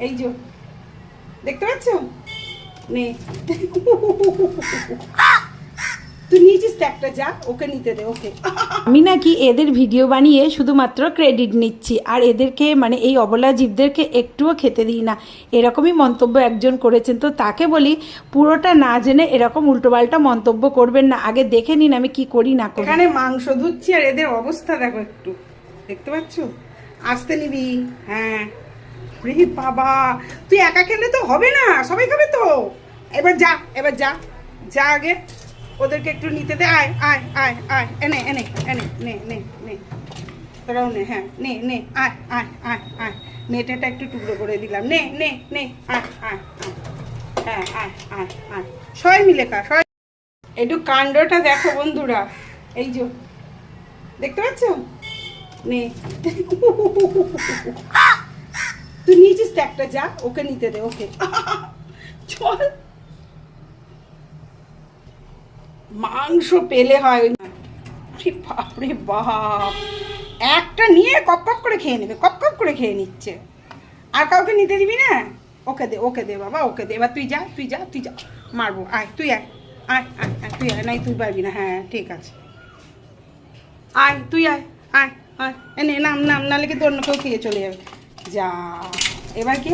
এই যে দেখতে পাচ্ছ নে তুই নিয়েছিস তো একটা, যা ওকে নিতে দে ওকে। আমি নাকি এদের ভিডিও বানিয়ে শুধুমাত্র ক্রেডিট নিচ্ছি আর এদেরকে মানে এই অবলা জীবদেরকে একটুও খেতে দিই না, এরকমই মন্তব্য একজন করেছেন। তো তাকে বলি পুরোটা না জেনে এরকম উল্টোপাল্টা মন্তব্য করবেন না, আগে দেখে নিন আমি কি করি না করি। এখানে মাংস ধুচ্ছি আর এদের অবস্থা দেখো একটু, দেখতে পাচ্ছ? আসতে নিবি? হ্যাঁ। রে বাবা, তুই একা খেলে তো হবে না, সবাই খাবে তো। এবার যা, এবার যা, যা আগে ওদেরকে একটু নিতে দে। আয় আয় আয় আয়, এনে এনে এনে নে নে নে, তোরাও নে। হ্যাঁ নে নে, আয় আয় আয় আয়, মেয়েটাটা একটু টুকরো করে দিলাম। নে নে নে, আয় আয় আয়, হ্যাঁ আয় আয় আয়, সবাই মিলে খা সবাই। একটু কাণ্ডটা দেখো বন্ধুরা, এই যে দেখতে পাচ্ছ নে তুই নিয়েছিস তো একটা, যা ওকে নিতে দে ওকে। চল, মাংস পেলে হয় ওই। বাপরে বাপ, একটা নিয়ে কপ কপ করে খেয়ে নেবে, কপ কপ করে খেয়ে নিচ্ছে। আর কাউকে নিতে দিবি না? ওকে দে, ওকে দে বাবা, ওকে দে। এবার তুই যা, তুই যা, তুই যা, মারবো। আয় তুই আয়, আয় আয় আয়, তুই আয়। নাই তুই পারবি না, হ্যাঁ ঠিক আছে। আয় তুই আয়, আয় আয়, এনে নাম নাম, নাহলে কিন্তু অন্য কেউ খেয়ে চলে যাবে। যা, এবার কি